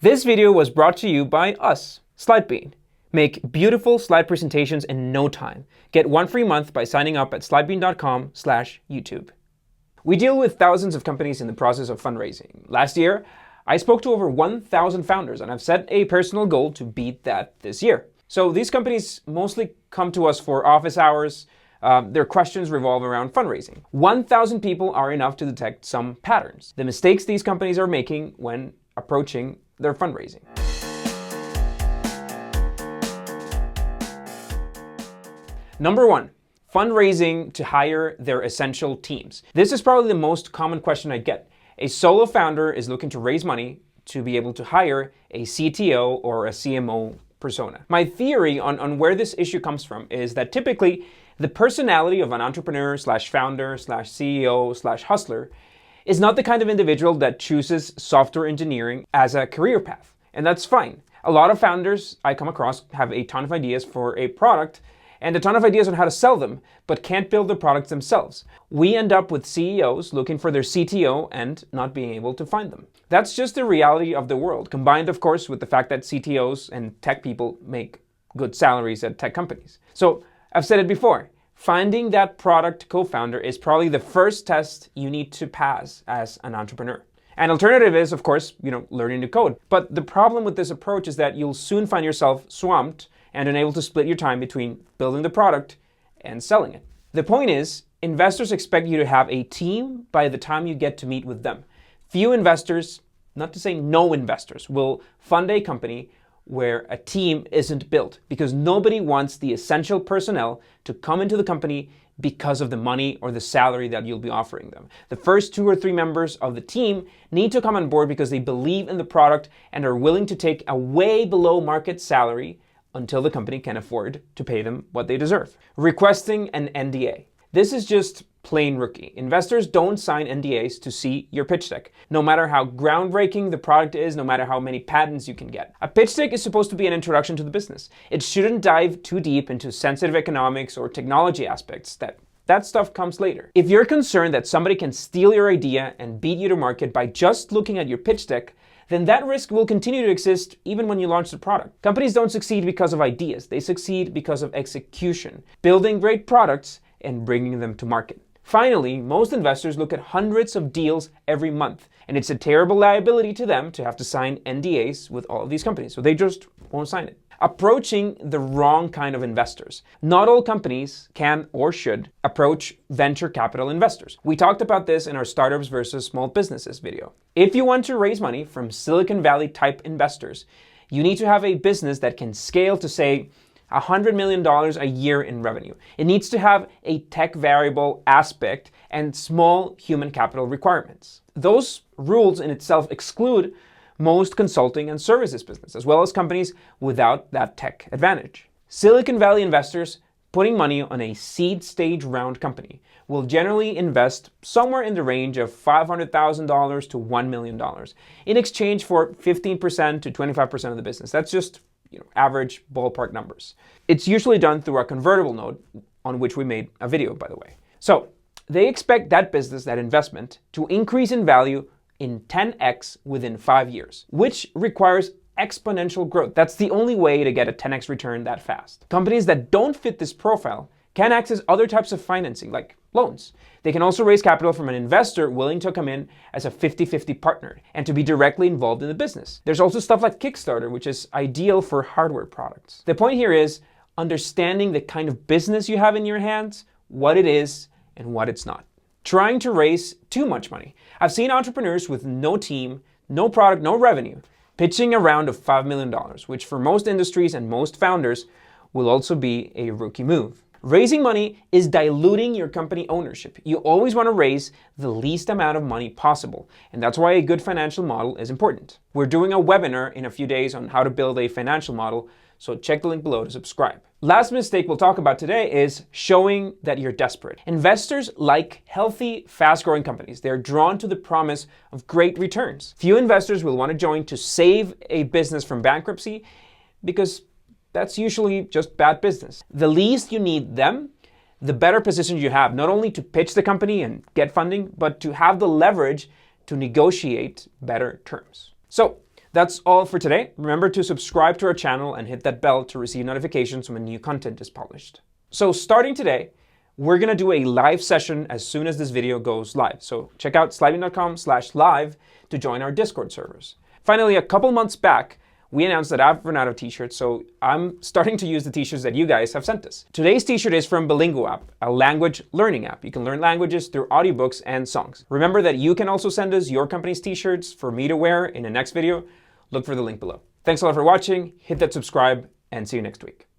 This video was brought to you by us, Slidebean. Make beautiful slide presentations in no time. Get 1 free month by signing up at slidebean.com/YouTube. We deal with thousands of companies in the process of fundraising. Last year, I spoke to over 1,000 founders, and I've set a personal goal to beat that this year. So these companies mostly come to us for office hours. Their questions revolve around fundraising. 1,000 people are enough to detect some patterns, the mistakes these companies are making when approaching their fundraising. Number 1, fundraising to hire their essential teams. This is probably the most common question I get. A solo founder is looking to raise money to be able to hire a CTO or a CMO persona. My theory on where this issue comes from is that typically the personality of an entrepreneur slash founder slash CEO slash hustler is not the kind of individual that chooses software engineering as a career path. And that's fine. A lot of founders I come across have a ton of ideas for a product and a ton of ideas on how to sell them, but can't build the products themselves. We end up with CEOs looking for their CTO and not being able to find them. That's just the reality of the world, combined of course with the fact that CTOs and tech people make good salaries at tech companies. So I've said it before, finding that product co-founder is probably the first test you need to pass as an entrepreneur. An alternative is, of course, learning to code. But the problem with this approach is that you'll soon find yourself swamped and unable to split your time between building the product and selling it. The point is, investors expect you to have a team by the time you get to meet with them. Few investors, not to say no investors, will fund a company where a team isn't built because nobody wants the essential personnel to come into the company because of the money or the salary that you'll be offering them. The first 2 or 3 members of the team need to come on board because they believe in the product and are willing to take a way below market salary until the company can afford to pay them what they deserve. Requesting an NDA. This is just plain rookie. Investors don't sign NDAs to see your pitch deck, no matter how groundbreaking the product is, no matter how many patents you can get. A pitch deck is supposed to be an introduction to the business. It shouldn't dive too deep into sensitive economics or technology aspects. That stuff comes later. If you're concerned that somebody can steal your idea and beat you to market by just looking at your pitch deck, then that risk will continue to exist even when you launch the product. Companies don't succeed because of ideas. They succeed because of execution, building great products and bringing them to market. Finally, most investors look at hundreds of deals every month, and it's a terrible liability to them to have to sign NDAs with all of these companies, so they just won't sign it. Approaching the wrong kind of investors. Not all companies can or should approach venture capital investors. We talked about this in our startups versus small businesses video. If you want to raise money from Silicon Valley type investors, you need to have a business that can scale to say $100 million a year in revenue. It needs to have a tech variable aspect and small human capital requirements. Those rules in itself exclude most consulting and services business, as well as companies without that tech advantage. Silicon Valley investors putting money on a seed stage round company will generally invest somewhere in the range of $500,000 to $1 million in exchange for 15% to 25% of the business. That's just average ballpark numbers. It's usually done through a convertible note on which we made a video, by the way. So they expect that business, that investment, to increase in value in 10x within 5 years, which requires exponential growth. That's the only way to get a 10x return that fast. Companies that don't fit this profile can access other types of financing, like loans. They can also raise capital from an investor willing to come in as a 50-50 partner and to be directly involved in the business. There's also stuff like Kickstarter, which is ideal for hardware products. The point here is understanding the kind of business you have in your hands, what it is, and what it's not. Trying to raise too much money. I've seen entrepreneurs with no team, no product, no revenue, pitching a round of $5 million, which for most industries and most founders will also be a rookie move. Raising money is diluting your company ownership. You always want to raise the least amount of money possible, and that's why a good financial model is important. We're doing a webinar in a few days on how to build a financial model, so check the link below to subscribe. Last mistake we'll talk about today is showing that you're desperate. Investors like healthy, fast-growing companies. They're drawn to the promise of great returns. Few investors will want to join to save a business from bankruptcy because that's usually just bad business. The least you need them, the better position you have, not only to pitch the company and get funding, but to have the leverage to negotiate better terms. So That's all for today. Remember to subscribe to our channel and hit that bell to receive notifications when new content is published. So starting today, we're going to do a live session as soon as this video goes live. So check out slidebean.com/live to join our Discord servers. Finally, a couple months back, we announced that I've run out of t-shirts, so I'm starting to use the t-shirts that you guys have sent us. Today's t-shirt is from Bilingual app, a language learning app. You can learn languages through audiobooks and songs. Remember that you can also send us your company's t-shirts for me to wear in the next video. Look for the link below. Thanks a lot for watching. Hit that subscribe and see you next week.